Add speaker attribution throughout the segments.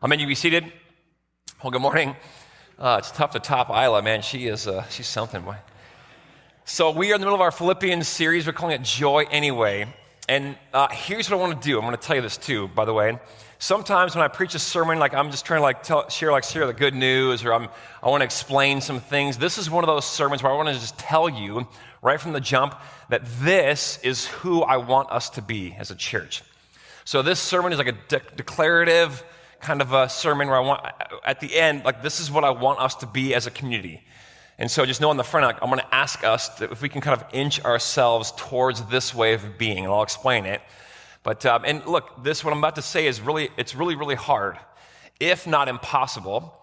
Speaker 1: Amen. You be seated. Well, good morning. It's tough to top Isla, man. She's something, boy. So we are in the middle of our Philippians series. We're calling it Joy Anyway. And here's what I want to do. I'm going to tell you this too, by the way. Sometimes when I preach a sermon, like I'm just trying to share the good news, or I want to explain some things. This is one of those sermons where I want to just tell you right from the jump that this is who I want us to be as a church. So this sermon is like a declarative kind of a sermon where I want, at the end, like this is what I want us to be as a community. And so just know on the front, I'm going to ask us if we can kind of inch ourselves towards this way of being, and I'll explain it. But, and look, what I'm about to say is it's really hard, if not impossible.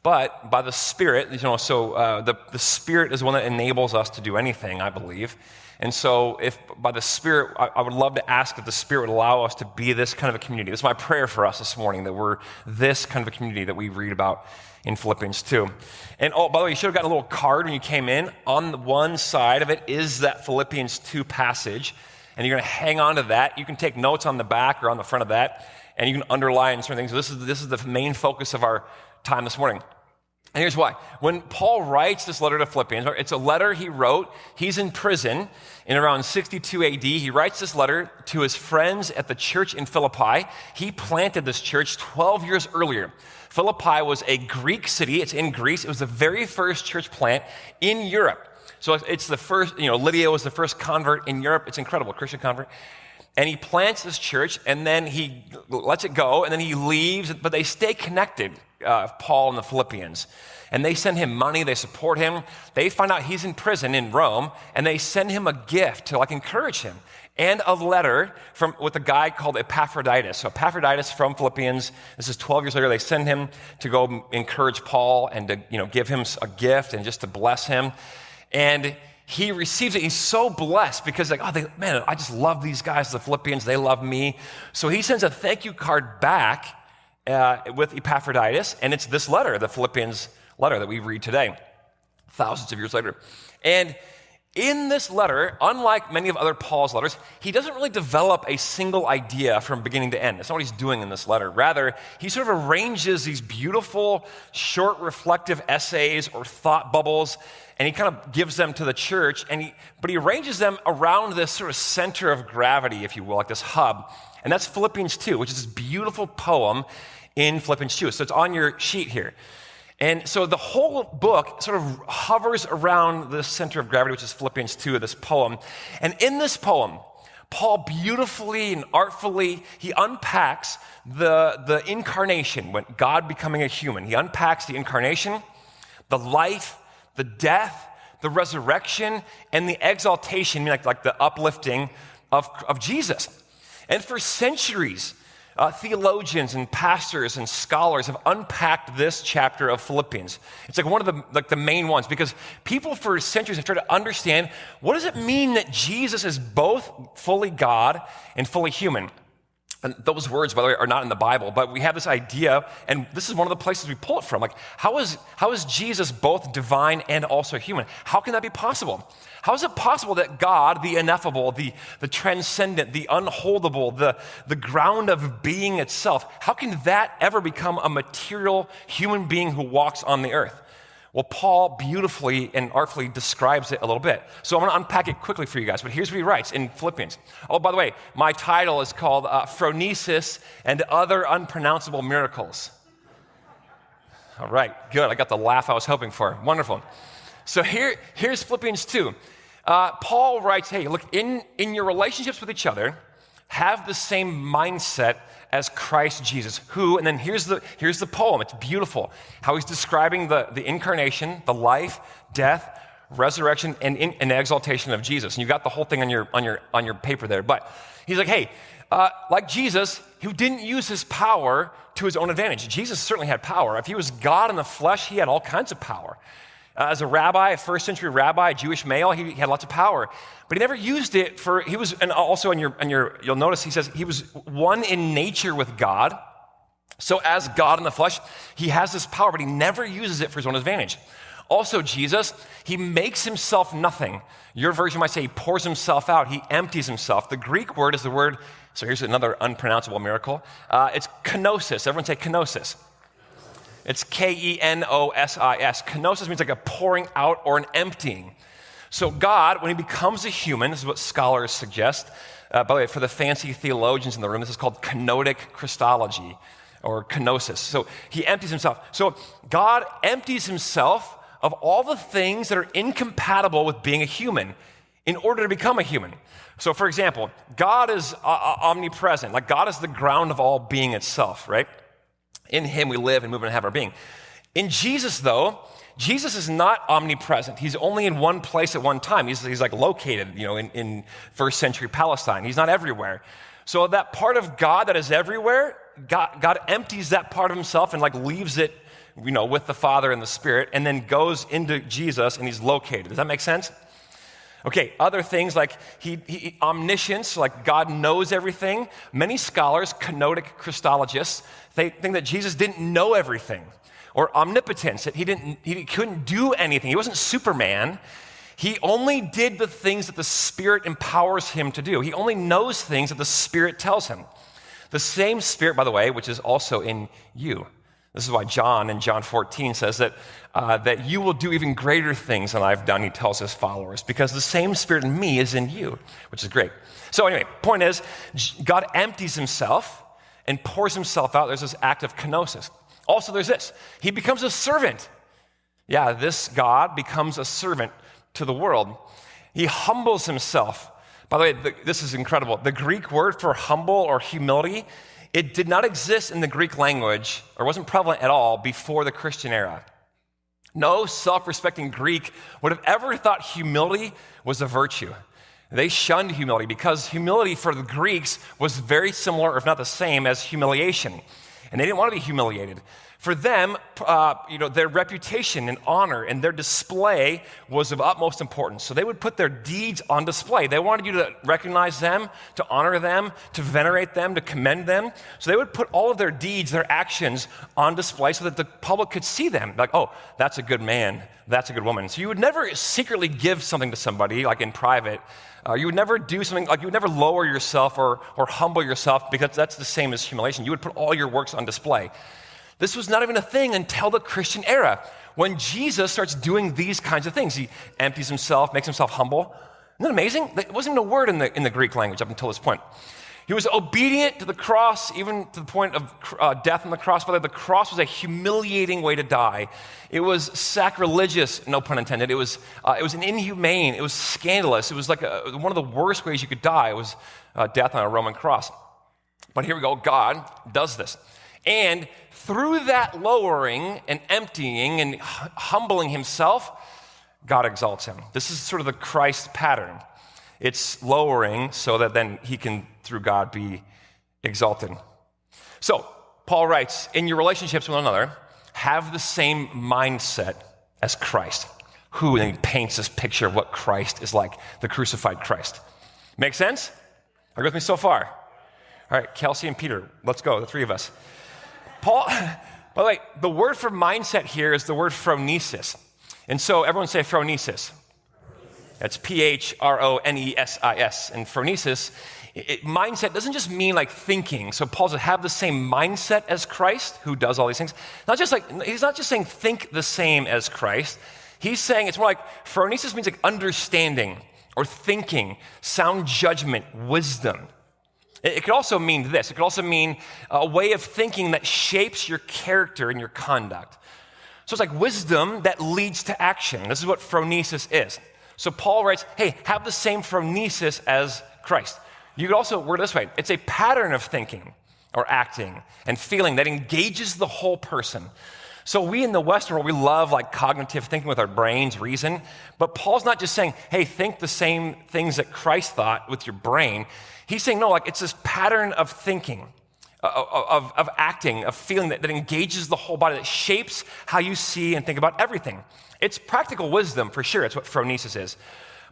Speaker 1: But by the Spirit, the Spirit is the one that enables us to do anything, I believe. And so if by the Spirit, I would love to ask that the Spirit would allow us to be this kind of a community. This is my prayer for us this morning, that we're this kind of a community that we read about in Philippians 2. And by the way, you should have gotten a little card when you came in. On the one side of it is that Philippians 2 passage, and you're going to hang on to that. You can take notes on the back or on the front of that, and you can underline certain things. So this is the main focus of our time this morning. And here's why. When Paul writes this letter to Philippians, it's a letter he wrote. He's in prison in around 62 AD. He writes this letter to his friends at the church in Philippi. He planted this church 12 years earlier. Philippi was a Greek city. It's in Greece. It was the very first church plant in Europe. So it's the first, Lydia was the first convert in Europe. It's incredible, Christian convert. And he plants this church, and then he lets it go, and then he leaves, but they stay connected, Paul and the Philippians. And they send him money, they support him. They find out he's in prison in Rome, and they send him a gift to encourage him, and a letter with a guy called Epaphroditus. So Epaphroditus from Philippians, this is 12 years later, they send him to go encourage Paul and to give him a gift and just to bless him. And he receives it. He's so blessed because I just love these guys, the Philippians. They love me. So he sends a thank you card back with Epaphroditus, and it's this letter, the Philippians letter that we read today, thousands of years later. And in this letter, unlike many of other Paul's letters, he doesn't really develop a single idea from beginning to end. That's not what he's doing in this letter. Rather, he sort of arranges these beautiful, short, reflective essays or thought bubbles, and he kind of gives them to the church, but he arranges them around this sort of center of gravity, if you will, like this hub. And that's Philippians 2, which is this beautiful poem in Philippians 2. So it's on your sheet here. And so the whole book sort of hovers around the center of gravity, which is Philippians 2, this poem. And in this poem, Paul beautifully and artfully, he unpacks the incarnation, when God becoming a human. He unpacks the incarnation, the life, the death, the resurrection, and the exaltation, like the uplifting of Jesus. And for centuries, theologians and pastors and scholars have unpacked this chapter of Philippians. It's like one of the main ones, because people for centuries have tried to understand, what does it mean that Jesus is both fully God and fully human? And those words, by the way, are not in the Bible, but we have this idea, and this is one of the places we pull it from. How is Jesus both divine and also human? How can that be possible? How is it possible that God, the ineffable, the transcendent, the unholdable, the ground of being itself, how can that ever become a material human being who walks on the earth? Well, Paul beautifully and artfully describes it a little bit. So I'm going to unpack it quickly for you guys, but here's what he writes in Philippians. Oh, by the way, my title is called Phronesis and Other Unpronounceable Miracles. All right, good. I got the laugh I was hoping for. Wonderful. So here's Philippians 2. Paul writes, hey, look, in your relationships with each other, have the same mindset as Christ Jesus, who, and then here's the poem. It's beautiful. How he's describing the incarnation, the life, death, resurrection, and exaltation of Jesus. And you got the whole thing on your paper there. But he's like, hey, like Jesus, who didn't use his power to his own advantage. Jesus certainly had power. If he was God in the flesh, he had all kinds of power. As a rabbi, a first century rabbi, a Jewish male, he had lots of power, but he never used it and also you'll notice he says he was one in nature with God. So as God in the flesh, he has this power, but he never uses it for his own advantage. Also, Jesus, he makes himself nothing. Your version might say he pours himself out, he empties himself. The Greek word is the word So here's another unpronounceable miracle. It's kenosis. Everyone say kenosis. It's Kenosis. Kenosis means like a pouring out or an emptying. So God, when he becomes a human, this is what scholars suggest. By the way, for the fancy theologians in the room, this is called kenotic Christology or kenosis. So he empties himself. So God empties himself of all the things that are incompatible with being a human in order to become a human. So for example, God is omnipresent. Like God is the ground of all being itself, right? In him we live and move and have our being. In Jesus, though, Jesus is not omnipresent. He's only in one place at one time. He's like located, in first century Palestine. He's not everywhere. So that part of God that is everywhere, God empties that part of himself and like leaves it, with the Father and the Spirit, and then goes into Jesus and he's located. Does that make sense? Okay, other things like he omniscience, like God knows everything. Many scholars, kenotic Christologists, they think that Jesus didn't know everything. Or omnipotence, that he couldn't do anything. He wasn't Superman. He only did the things that the Spirit empowers him to do. He only knows things that the Spirit tells him. The same Spirit, by the way, which is also in you. This is why John in John 14 says that you will do even greater things than I've done, he tells his followers, because the same Spirit in me is in you, which is great. So anyway, point is, God empties himself and pours himself out. There's this act of kenosis. Also, there's this. He becomes a servant. Yeah, this God becomes a servant to the world. He humbles himself. By the way, this is incredible. The Greek word for humble or humility, it did not exist in the Greek language or wasn't prevalent at all before the Christian era. No self-respecting Greek would have ever thought humility was a virtue. They shunned humility because humility for the Greeks was very similar, or if not the same, as humiliation. And they didn't want to be humiliated. For them, their reputation and honor and their display was of utmost importance. So they would put their deeds on display. They wanted you to recognize them, to honor them, to venerate them, to commend them. So they would put all of their deeds, their actions on display so that the public could see them. Like, oh, that's a good man, that's a good woman. So you would never secretly give something to somebody, like in private. You would never do something, like you would never lower yourself or humble yourself, because that's the same as humiliation. You would put all your works on display. This was not even a thing until the Christian era, when Jesus starts doing these kinds of things. He empties himself, makes himself humble. Isn't that amazing? It wasn't even a word in the Greek language up until this point. He was obedient to the cross, even to the point of death on the cross. But the cross was a humiliating way to die. It was sacrilegious, no pun intended. It was an inhumane. It was scandalous. It was like one of the worst ways you could die. It was death on a Roman cross. But here we go. God does this. And through that lowering and emptying and humbling himself, God exalts him. This is sort of the Christ pattern. It's lowering so that then he can, through God, be exalted. So, Paul writes, in your relationships with one another, have the same mindset as Christ. Who then paints this picture of what Christ is like, the crucified Christ. Make sense? Are you with me so far? All right, Kelsey and Peter, let's go, the three of us. Paul, by the way, the word for mindset here is the word phronesis. And so everyone say phronesis. That's Phronesis. And phronesis, mindset doesn't just mean like thinking. So Paul says, have the same mindset as Christ, who does all these things. He's not just saying think the same as Christ. He's saying it's more like, phronesis means like understanding or thinking, sound judgment, wisdom. It could also mean this. It could also mean a way of thinking that shapes your character and your conduct. So it's like wisdom that leads to action. This is what phronesis is. So Paul writes, hey, have the same phronesis as Christ. You could also word it this way. It's a pattern of thinking or acting and feeling that engages the whole person. So we in the Western world, we love like cognitive thinking with our brains, reason. But Paul's not just saying, hey, think the same things that Christ thought with your brain. He's saying, no, like it's this pattern of thinking, of acting, of feeling that engages the whole body, that shapes how you see and think about everything. It's practical wisdom, for sure. It's what phronesis is.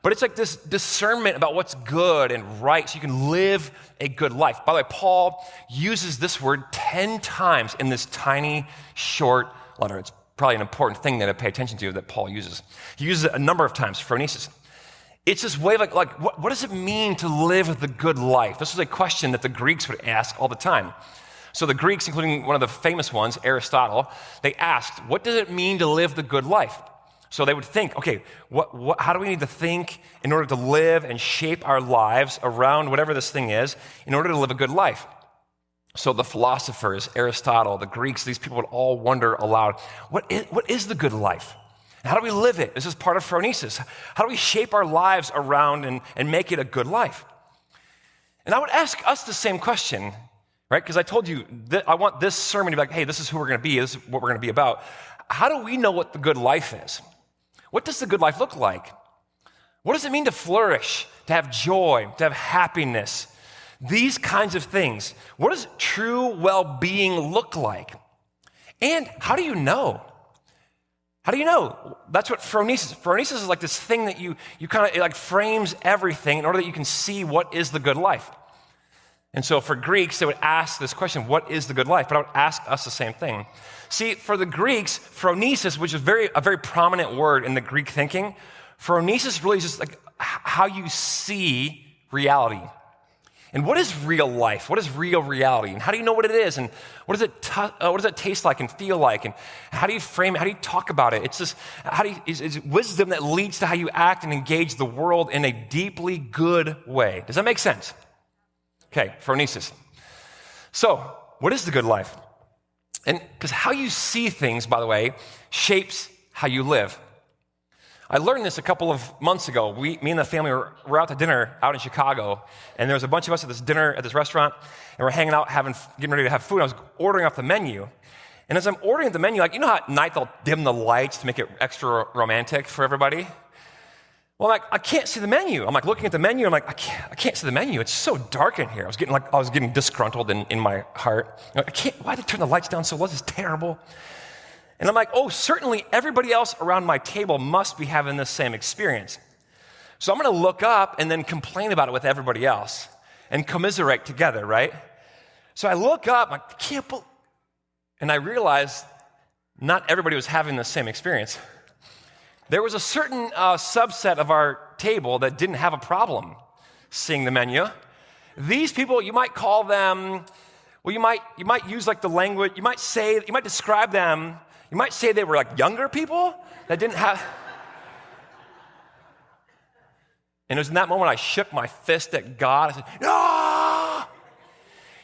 Speaker 1: But it's like this discernment about what's good and right so you can live a good life. By the way, Paul uses this word 10 times in this tiny, short letter. It's probably an important thing that I pay attention to that Paul uses. He uses it a number of times, phronesis. It's this way of what does it mean to live the good life? This was a question that the Greeks would ask all the time. So the Greeks, including one of the famous ones, Aristotle, they asked, what does it mean to live the good life? So they would think, okay, how do we need to think in order to live and shape our lives around whatever this thing is in order to live a good life? So the philosophers, Aristotle, the Greeks, these people would all wonder aloud, what is the good life? How do we live it? This is part of Phronesis. How do we shape our lives around and make it a good life? And I would ask us the same question, right? Because I told you that I want this sermon to be like, hey, this is who we're going to be. This is what we're going to be about. How do we know what the good life is? What does the good life look like? What does it mean to flourish, to have joy, to have happiness? These kinds of things. What does true well-being look like? And how do you know? How do you know? That's what phronesis. Phronesis is like this thing that you kind of, it like frames everything in order that you can see what is the good life. And so for Greeks, they would ask this question, what is the good life? But I would ask us the same thing. See, for the Greeks, phronesis, which is a very prominent word in the Greek thinking, phronesis really is just like how you see reality. And what is real life? What is real reality? And how do you know what it is? And what does it taste like and feel like? And how do you frame it? How do you talk about it? It's just, it's wisdom that leads to how you act and engage the world in a deeply good way. Does that make sense? Okay, phronesis. So, what is the good life? And because how you see things, by the way, shapes how you live. I learned this a couple of months ago. Me and the family were out to dinner out in Chicago, and there was a bunch of us at this dinner at this restaurant, and we're hanging out, getting ready to have food. I was ordering off the menu, and as I'm ordering the menu, like, you know how at night they'll dim the lights to make it extra romantic for everybody? Well, I can't see the menu. I'm like looking at the menu, I'm like, I can't see the menu. It's so dark in here. I was getting disgruntled in my heart. Why did they turn the lights down so low? This is terrible. And I'm like, oh, certainly everybody else around my table must be having this same experience. So I'm going to look up and then complain about it with everybody else and commiserate together, right? So I look up, I'm like, and I realized not everybody was having the same experience. There was a certain subset of our table that didn't have a problem seeing the menu. These people, you might call them, well, you might use like the language, you might describe them. You might say they were like younger people that didn't have. And it was in that moment I shook my fist at God. I said, no,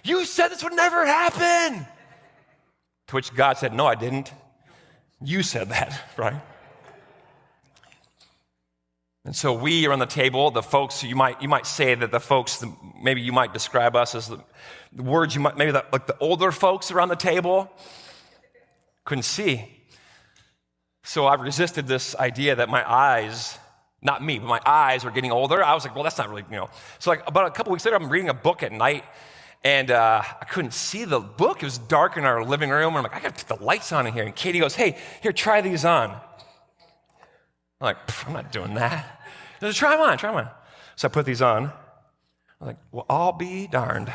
Speaker 1: you said this would never happen. To which God said, no, I didn't. You said that, right? And so we around the table, the folks, you might say that the folks, maybe you might describe us as the words you might, maybe like the older folks around the table, couldn't see. So I resisted this idea that my eyes, not me, but my eyes were getting older. I was like, well, that's not really, So like about a couple weeks later, I'm reading a book at night, and I couldn't see the book. It was dark in our living room, and I'm like, I got to put the lights on in here. And Katie goes, hey, here, try these on. I'm like, I'm not doing that. She goes, try them on. So I put these on. I'm like, well, I'll be darned.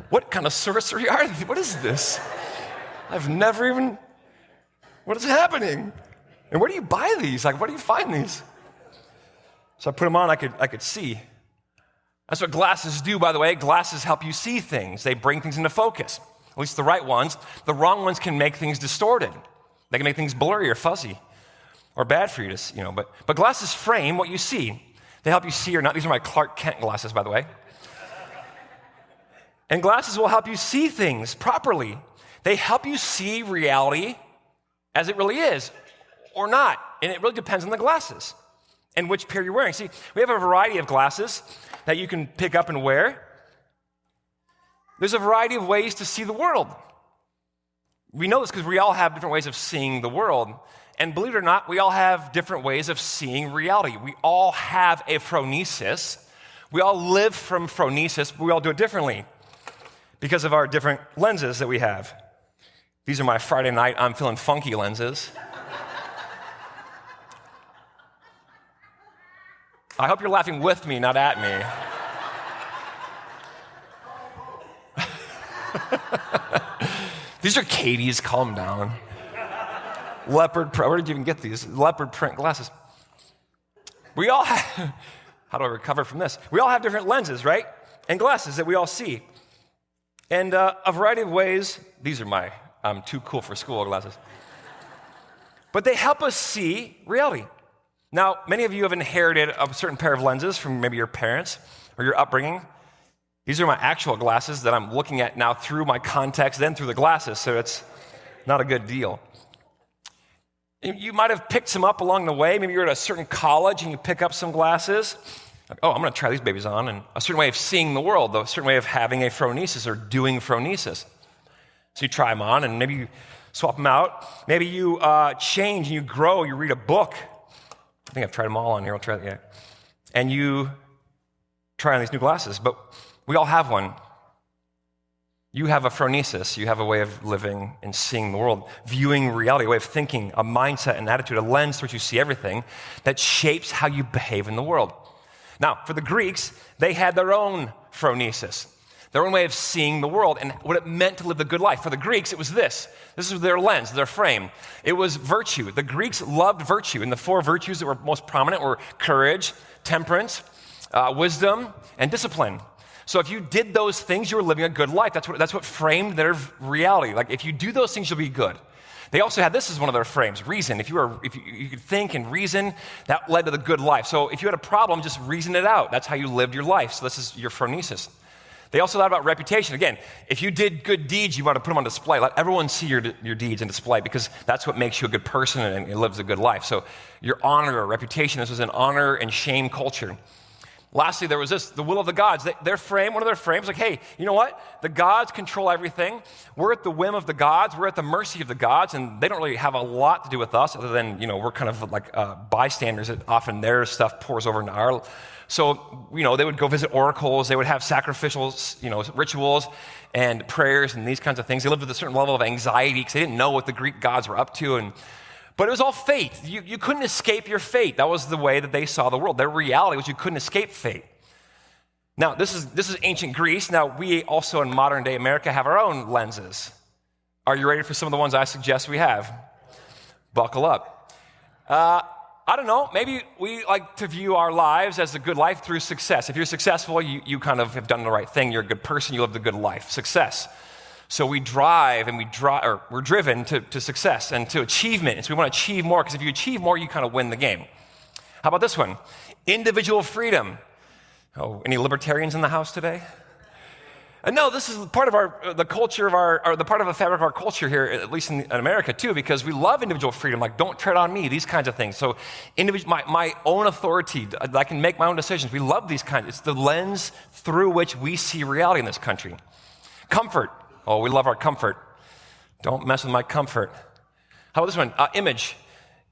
Speaker 1: What kind of sorcery are these? What is this? I've never even, what is happening? And where do you buy these? Like, where do you find these? So I put them on, I could see. That's what glasses do, by the way. Glasses help you see things. They bring things into focus, at least the right ones. The wrong ones can make things distorted. They can make things blurry or fuzzy or bad for you to, but glasses frame what you see. They help you see or not. These are my Clark Kent glasses, by the way. And glasses will help you see things properly. They help you see reality as it really is or not. And it really depends on the glasses and which pair you're wearing. See, we have a variety of glasses that you can pick up and wear. There's a variety of ways to see the world. We know this because we all have different ways of seeing the world. And believe it or not, we all have different ways of seeing reality. We all have a phronesis. We all live from phronesis, but we all do it differently because of our different lenses that we have. These are my Friday night, I'm feeling funky lenses. I hope you're laughing with me, not at me. These are Katie's, calm down. Where did you even get these? Leopard print glasses. We all have, how do I recover from this? We all have different lenses, right? And glasses that we all see. And a variety of ways, these are I'm too cool for school glasses. But they help us see reality. Now, many of you have inherited a certain pair of lenses from maybe your parents or your upbringing. These are my actual glasses that I'm looking at now through my contacts, then through the glasses, so it's not a good deal. You might have picked some up along the way. Maybe you're at a certain college and you pick up some glasses. Like, oh, I'm going to try these babies on. And a certain way of seeing the world, a certain way of having a phronesis or doing phronesis. So you try them on and maybe you swap them out. Maybe you change and you grow. You read a book. I think I've tried them all on here. I'll try it yet. And you try on these new glasses. But we all have one. You have a phronesis. You have a way of living and seeing the world, viewing reality, a way of thinking, a mindset, an attitude, a lens through which you see everything that shapes how you behave in the world. Now, for the Greeks, they had their own phronesis, their own way of seeing the world and what it meant to live the good life. For the Greeks, it was this. This was their lens, their frame. It was virtue. The Greeks loved virtue, and the four virtues that were most prominent were courage, temperance, wisdom, and discipline. So if you did those things, you were living a good life. That's what framed their reality. Like, if you do those things, you'll be good. They also had this as one of their frames, reason. If you could think and reason, that led to the good life. So if you had a problem, just reason it out. That's how you lived your life. So this is your phronesis. They also thought about reputation. Again, if you did good deeds, you want to put them on display. Let everyone see your deeds on display because that's what makes you a good person and lives a good life. So your honor or reputation, this was an honor and shame culture. Lastly, there was this, the will of the gods. Their frame, one of their frames, like, hey, you know what? The gods control everything. We're at the whim of the gods. We're at the mercy of the gods, and they don't really have a lot to do with us other than, we're kind of like bystanders that often their stuff pours over into our. So, they would go visit oracles. They would have sacrificial, rituals and prayers and these kinds of things. They lived with a certain level of anxiety because they didn't know what the Greek gods were up to. But it was all fate. You couldn't escape your fate. That was the way that they saw the world. Their reality was you couldn't escape fate. Now, this is ancient Greece. Now, we also in modern day America have our own lenses. Are you ready for some of the ones I suggest we have? Buckle up. I don't know. Maybe we like to view our lives as a good life through success. If you're successful, you kind of have done the right thing. You're a good person. You live the good life. Success. So we're driven to success and to achievement. And so we want to achieve more because if you achieve more, you kind of win the game. How about this one? Individual freedom. Oh, any libertarians in the house today? No, this is part of the culture of the part of the fabric of our culture here, at least in America too, because we love individual freedom. Like, don't tread on me, these kinds of things. So, my own authority, I can make my own decisions. We love these kinds. It's the lens through which we see reality in this country. Comfort. Oh, we love our comfort. Don't mess with my comfort. How about this one? Image.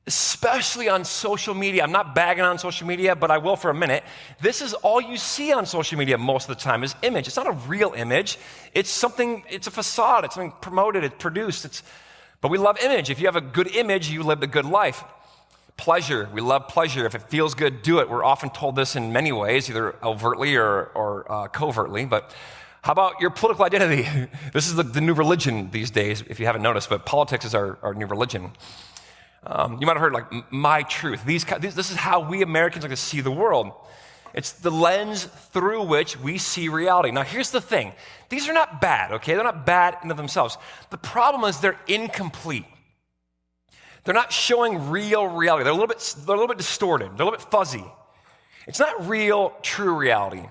Speaker 1: Especially on social media. I'm not bagging on social media, but I will for a minute. This is all you see on social media most of the time is image. It's not a real image. It's a facade. It's something promoted, it's produced. But we love image. If you have a good image, you live a good life. Pleasure. We love pleasure. If it feels good, do it. We're often told this in many ways, either overtly or covertly, but how about your political identity? This is the new religion these days, if you haven't noticed, but politics is our new religion. You might have heard, like, my truth. This is how we Americans like to see the world. It's the lens through which we see reality. Now, here's the thing. These are not bad, okay? They're not bad in of themselves. The problem is they're incomplete. They're not showing real reality. They're a little bit distorted. They're a little bit fuzzy. It's not real, true reality.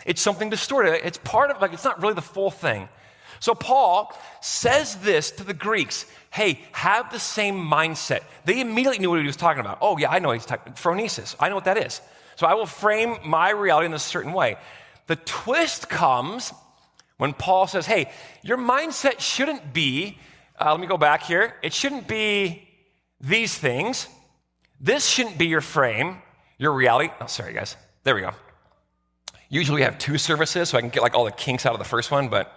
Speaker 1: It's something distorted. It's part of, it's not really the full thing. So Paul says this to the Greeks. Hey, have the same mindset. They immediately knew what he was talking about. Oh, yeah, I know he's talking phronesis. I know what that is. So I will frame my reality in a certain way. The twist comes when Paul says, hey, your mindset shouldn't be, let me go back here. It shouldn't be these things. This shouldn't be your frame, your reality. Oh, sorry, guys. There we go. Usually we have two services, so I can get all the kinks out of the first one, but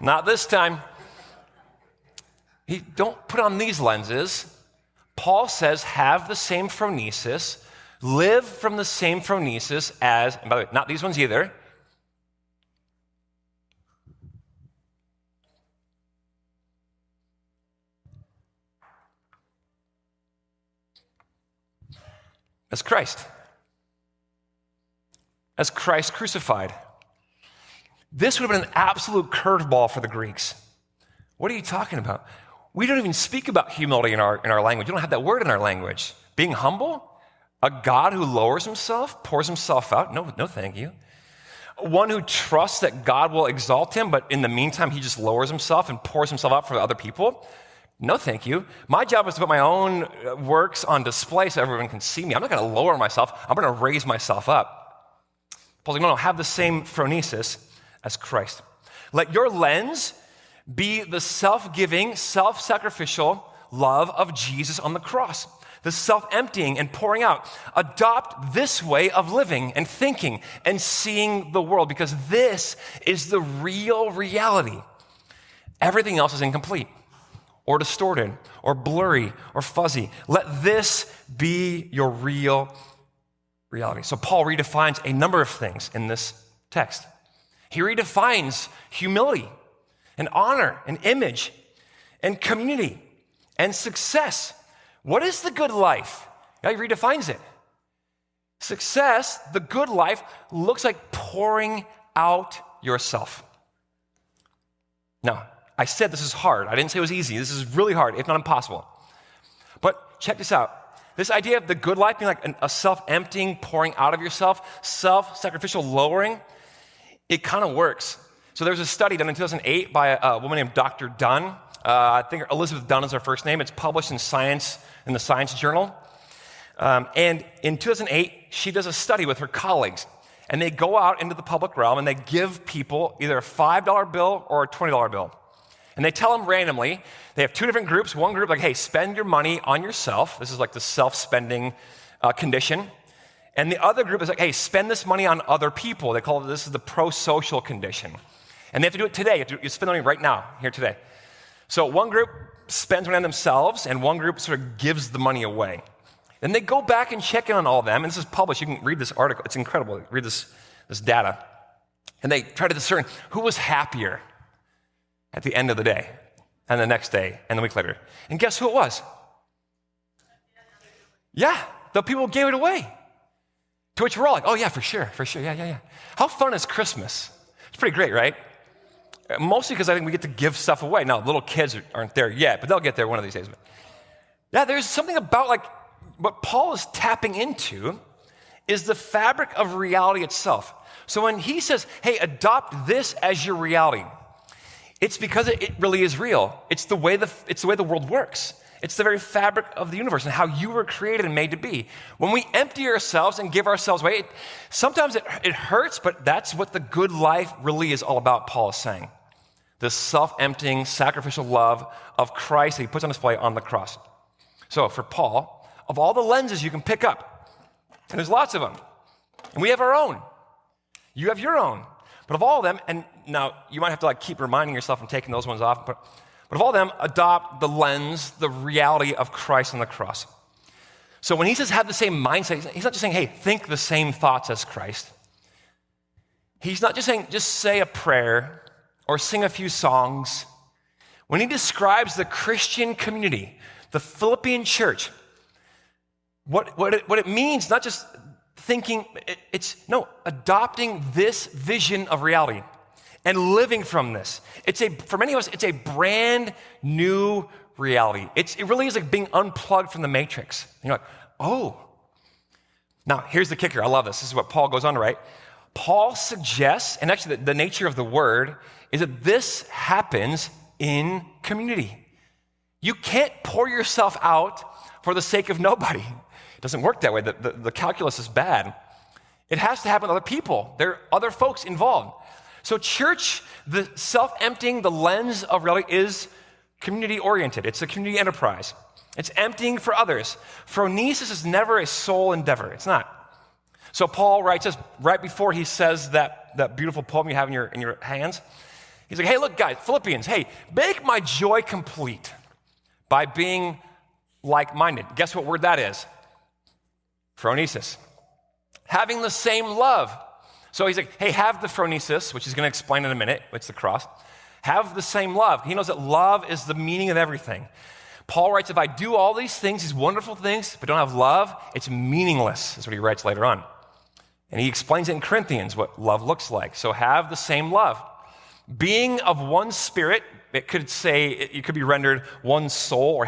Speaker 1: not this time. Don't put on these lenses. Paul says, have the same phronesis, live from the same phronesis as, and by the way, not these ones either. as Christ. As Christ crucified. This would have been an absolute curveball for the Greeks. What are you talking about? We don't even speak about humility in our language. We don't have that word in our language. Being humble? A God who lowers himself, pours himself out? No, thank you. One who trusts that God will exalt him, but in the meantime, he just lowers himself and pours himself out for other people? No, thank you. My job is to put my own works on display so everyone can see me. I'm not going to lower myself. I'm going to raise myself up. Paul's like, no, have the same phronesis as Christ. Let your lens be the self-giving, self-sacrificial love of Jesus on the cross. The self-emptying and pouring out. Adopt this way of living and thinking and seeing the world, because this is the real reality. Everything else is incomplete or distorted or blurry or fuzzy. Let this be your real reality. So Paul redefines a number of things in this text. He redefines humility and honor and image and community and success. What is the good life? Yeah, he redefines it. Success, the good life, looks like pouring out yourself. Now, I said this is hard. I didn't say it was easy. This is really hard, if not impossible. But check this out. This idea of the good life being like a self-emptying, pouring out of yourself, self-sacrificial lowering, it kind of works. So there was a study done in 2008 by a woman named Dr. Dunn. I think Elizabeth Dunn is her first name. It's published in Science, in the Science Journal. And in 2008, she does a study with her colleagues. And they go out into the public realm and they give people either a $5 bill or a $20 bill. And they tell them randomly, they have two different groups. One group like, hey, spend your money on yourself. This is like the self-spending condition. And the other group is like, hey, spend this money on other people. They call it, this is the pro-social condition. And they have to do it today. You spend money right now, here today. So one group spends money on themselves, and one group sort of gives the money away. Then they go back and check in on all of them, and this is published. You can read this article. It's incredible. Read this data. And they try to discern who was happier at the end of the day, and the next day, and the week later. And guess who it was? Yeah, the people who gave it away. To which we're all like, oh yeah, for sure, yeah. How fun is Christmas? It's pretty great, right? Mostly because I think we get to give stuff away. Now, little kids aren't there yet, but they'll get there one of these days. Yeah, there's something about like what Paul is tapping into is the fabric of reality itself. So when he says, hey, adopt this as your reality, it's because it really is real. It's the way the world works. It's the very fabric of the universe and how you were created and made to be. When we empty ourselves and give ourselves away, sometimes it hurts, but that's what the good life really is all about, Paul is saying. This self-emptying, sacrificial love of Christ that he puts on display on the cross. So for Paul, of all the lenses you can pick up, and there's lots of them, and we have our own. You have your own. But of all of them, and now you might have to like keep reminding yourself and taking those ones off, but of all of them, adopt the lens, the reality of Christ on the cross. So when he says have the same mindset, he's not just saying, hey, think the same thoughts as Christ. He's not just saying, just say a prayer or sing a few songs. When he describes the Christian community, the Philippian church, what it means, not just thinking, it's adopting this vision of reality and living from this. For many of us, it's a brand new reality. It really is like being unplugged from the matrix. And you're like, oh. Now, here's the kicker. I love this. This is what Paul goes on to write. Paul suggests, and actually the nature of the word is that this happens in community. You can't pour yourself out for the sake of nobody. It doesn't work that way. The calculus is bad. It has to happen with other people. There are other folks involved. So church, the self-emptying, the lens of reality is community-oriented. It's a community enterprise. It's emptying for others. Phronesis is never a sole endeavor. It's not. So Paul writes us right before he says that beautiful poem you have in your hands. He's like, hey, look, guys, Philippians, hey, make my joy complete by being like-minded. Guess what word that is? Phronesis. Having the same love. So he's like, hey, have the phronesis, which he's going to explain in a minute. It's the cross. Have the same love. He knows that love is the meaning of everything. Paul writes, if I do all these things, these wonderful things, but don't have love, it's meaningless, is what he writes later on. And he explains it in Corinthians, what love looks like. So have the same love. Being of one spirit, it could be rendered one soul or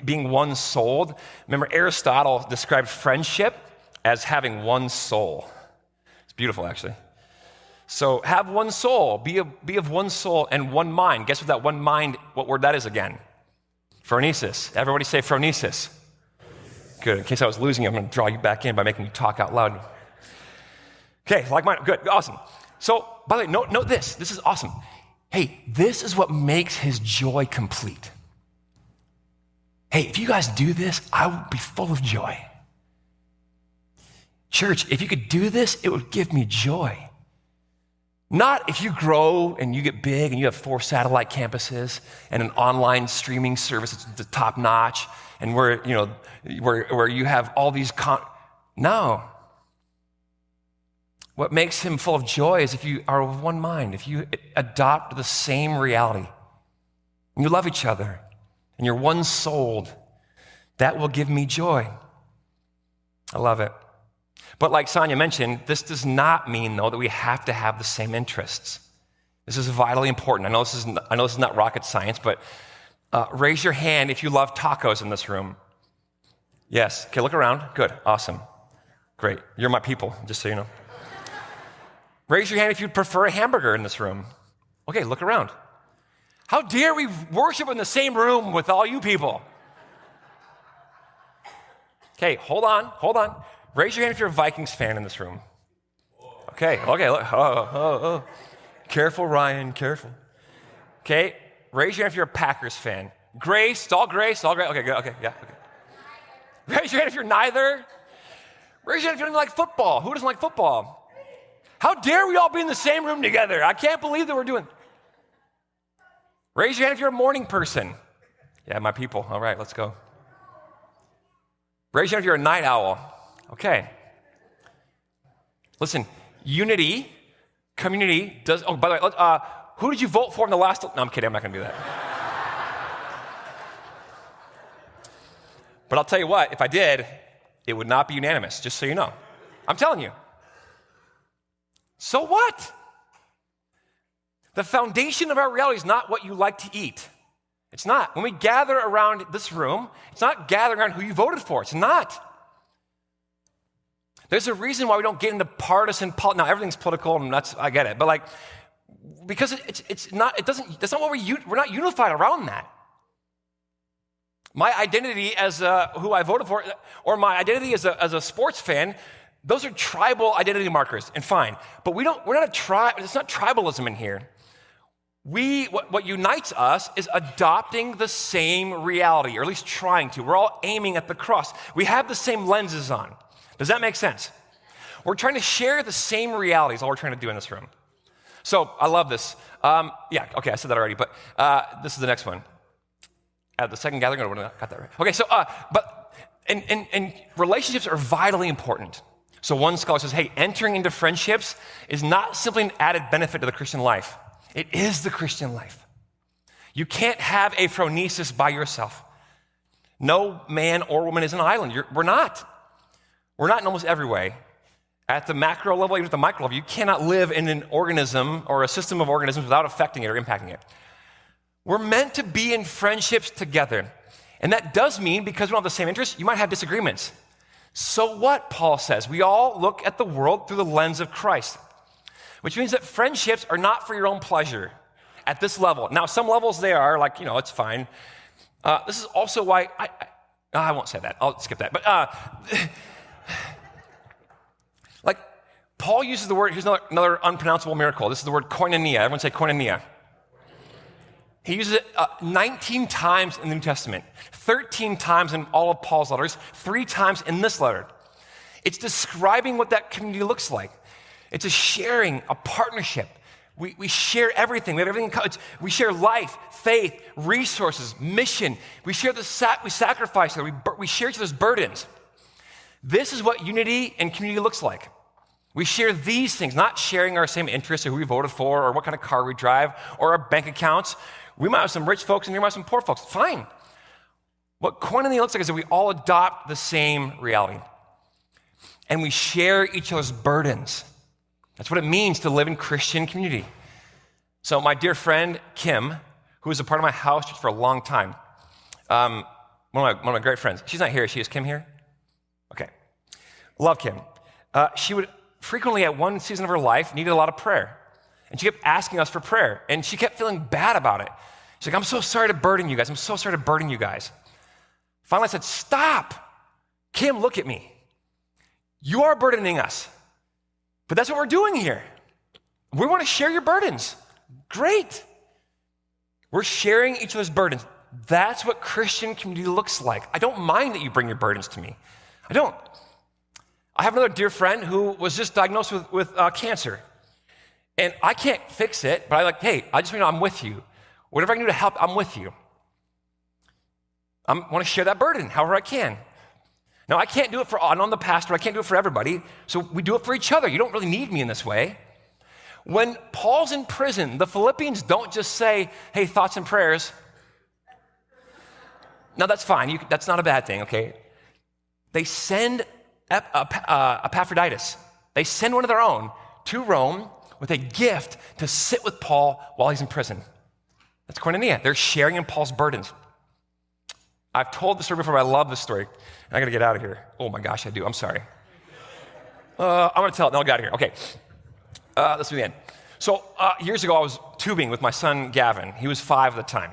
Speaker 1: being one souled. Remember, Aristotle described friendship as having one soul. It's beautiful, actually. So have one soul, be of one soul and one mind. Guess what that one mind, what word that is again? Phronesis. Everybody say phronesis. Good. In case I was losing you, I'm going to draw you back in by making you talk out loud. Okay, like mine. Good. Awesome. So, by the way, note this. This is awesome. Hey, this is what makes his joy complete. Hey, if you guys do this, I will be full of joy. Church, if you could do this, it would give me joy. Not if you grow and you get big and you have 4 satellite campuses and an online streaming service that's the top notch and where you have all these no. What makes him full of joy is if you are of one mind, if you adopt the same reality, and you love each other, and you're one-souled, that will give me joy. I love it. But like Sonia mentioned, this does not mean, though, that we have to have the same interests. This is vitally important. I know this is not rocket science, but raise your hand if you love tacos in this room. Yes. Okay, look around. Good. Awesome. Great. You're my people, just so you know. Raise your hand if you'd prefer a hamburger in this room. Okay, look around. How dare we worship in the same room with all you people? Okay, hold on. Raise your hand if you're a Vikings fan in this room. Okay, look. Oh. Careful, Ryan, careful. Okay, raise your hand if you're a Packers fan. Grace, it's all grace. Okay, good, okay, yeah, okay. Raise your hand if you're neither. Raise your hand if you don't like football. Who doesn't like football? How dare we all be in the same room together? I can't believe that we're doing. Raise your hand if you're a morning person. Yeah, my people. All right, let's go. Raise your hand if you're a night owl. Okay. Listen, unity, community does. Oh, by the way, who did you vote for in the last? No, I'm kidding. I'm not going to do that. But I'll tell you what, if I did, it would not be unanimous, just so you know. I'm telling you. So what? The foundation of our reality is not what you like to eat. It's not. When we gather around this room, it's not gathering around who you voted for. It's not. There's a reason why we don't get into partisan politics. Now, everything's political, and I get it. But because it's not, that's not what we're not unified around that. My identity as who I voted for, or my identity as a sports fan, those are tribal identity markers, and fine. But we're not a tribe. It's not tribalism in here. What unites us is adopting the same reality, or at least trying to. We're all aiming at the cross. We have the same lenses on. Does that make sense? We're trying to share the same reality is all we're trying to do in this room. So I love this. I said that already, but this is the next one. At the second gathering, I got that right. Okay, so, and relationships are vitally important. So one scholar says, hey, entering into friendships is not simply an added benefit to the Christian life. It is the Christian life. You can't have a phronesis by yourself. No man or woman is an island. We're not. We're not in almost every way. At the macro level, even at the micro level, you cannot live in an organism or a system of organisms without affecting it or impacting it. We're meant to be in friendships together. And that does mean, because we don't have the same interests, you might have disagreements. So what, Paul says? We all look at the world through the lens of Christ, which means that friendships are not for your own pleasure at this level. Now, some levels they are, it's fine. This is also why I won't say that. I'll skip that. But Paul uses the word, here's another unpronounceable miracle. This is the word koinonia. Everyone say koinonia. He uses it 19 times in the New Testament, 13 times in all of Paul's letters, 3 times in this letter. It's describing what that community looks like. It's a sharing, a partnership. We share everything. We have everything. We share life, faith, resources, mission. We share we sacrifice. We share each other's burdens. This is what unity and community looks like. We share these things, not sharing our same interests or who we voted for or what kind of car we drive or our bank accounts. We might have some rich folks and you might have some poor folks. Fine. What koinonia looks like is that we all adopt the same reality. And we share each other's burdens. That's what it means to live in Christian community. So my dear friend, Kim, who was a part of my house church for a long time, one of my great friends. She's not here. Is Kim here? Okay. Love Kim. She would frequently at one season of her life needed a lot of prayer. And she kept asking us for prayer. And she kept feeling bad about it. She's like, I'm so sorry to burden you guys. I'm so sorry to burden you guys. Finally, I said, stop. Kim, look at me. You are burdening us. But that's what we're doing here. We want to share your burdens. Great. We're sharing each other's burdens. That's what Christian community looks like. I don't mind that you bring your burdens to me. I don't. I have another dear friend who was just diagnosed with cancer. And I can't fix it, but I'm like, hey, I just want you to know I'm with you. Whatever I can do to help, I'm with you. I want to share that burden however I can. Now, I can't do it I'm the pastor, I can't do it for everybody, so we do it for each other. You don't really need me in this way. When Paul's in prison, the Philippians don't just say, hey, thoughts and prayers. Now, that's fine. That's not a bad thing, okay? They send Epaphroditus. They send one of their own to Rome with a gift to sit with Paul while he's in prison. That's koinonia. They're sharing in Paul's burdens. I've told the story before, but I love this story. I got to get out of here. Oh my gosh, I do. I'm sorry. I'm going to tell it, then I'll get out of here. Okay. Let's begin. So years ago, I was tubing with my son, Gavin. He was 5 at the time.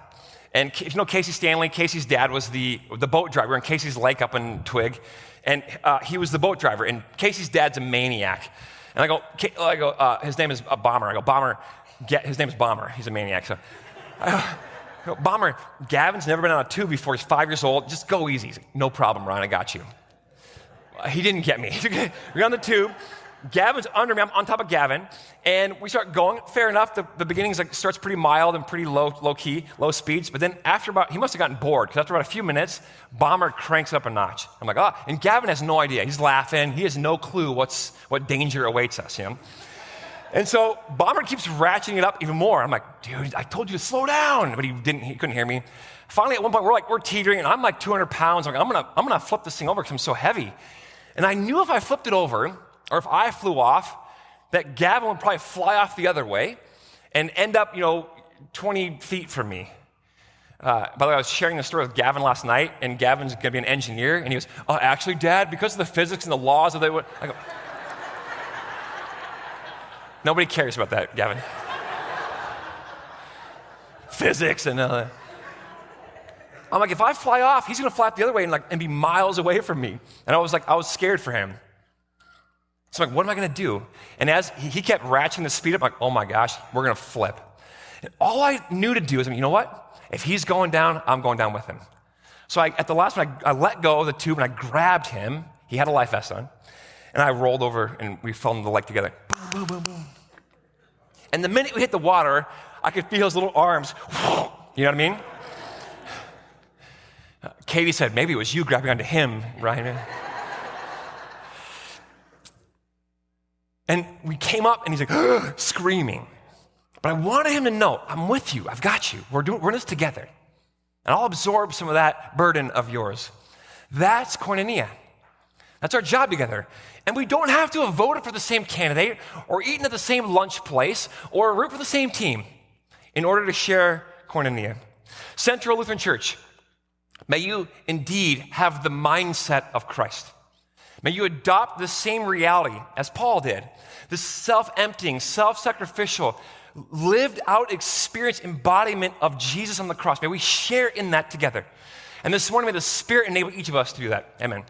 Speaker 1: And if you know Casey Stanley, Casey's dad was the boat driver in Casey's Lake up in Twig. And he was the boat driver. And Casey's dad's a maniac. And I go, his name is Bomber. I go, Bomber, his name is Bomber. He's a maniac. So I go, Bomber, Gavin's never been on a tube before. He's 5 years old. Just go easy. He's like, no problem, Ron, I got you. He didn't get me. We're on the tube. Gavin's under me. I'm on top of Gavin. And we start going. Fair enough. The beginning starts pretty mild and pretty low key, low speeds. But then he must have gotten bored, because after about a few minutes, Bomber cranks up a notch. I'm like, and Gavin has no idea. He's laughing. He has no clue what danger awaits us, you know? And so Bomber keeps ratcheting it up even more. I'm like, dude, I told you to slow down. But he couldn't hear me. Finally, at one point, we're teetering, and I'm like 200 pounds. I'm like, I'm gonna flip this thing over because I'm so heavy. And I knew if I flipped it over, or if I flew off, that Gavin would probably fly off the other way and end up, 20 feet from me. By the way, I was sharing this story with Gavin last night, and Gavin's going to be an engineer, and he goes, oh, actually, Dad, because of the physics and the laws of I go, nobody cares about that, Gavin. Physics and I'm like, if I fly off, he's going to fly the other way and be miles away from me. And I was scared for him. So I'm like, what am I going to do? And as he kept ratcheting the speed up, I'm like, oh my gosh, we're going to flip. And all I knew to do is, you know what? If he's going down, I'm going down with him. So at the last one, I let go of the tube and I grabbed him. He had a life vest on. And I rolled over and we fell into the lake together. Boom, boom, boom, boom. And the minute we hit the water, I could feel his little arms. You know what I mean? Katie said, maybe it was you grabbing onto him, Ryan. And we came up, and he's like, screaming. But I wanted him to know, I'm with you. I've got you. We're in this together. And I'll absorb some of that burden of yours. That's koinonia. That's our job together. And we don't have to have voted for the same candidate or eaten at the same lunch place or root for the same team in order to share koinonia. Central Lutheran Church, may you indeed have the mindset of Christ. May you adopt the same reality as Paul did. This self-emptying, self-sacrificial, lived out experience embodiment of Jesus on the cross. May we share in that together. And this morning, may the Spirit enable each of us to do that. Amen.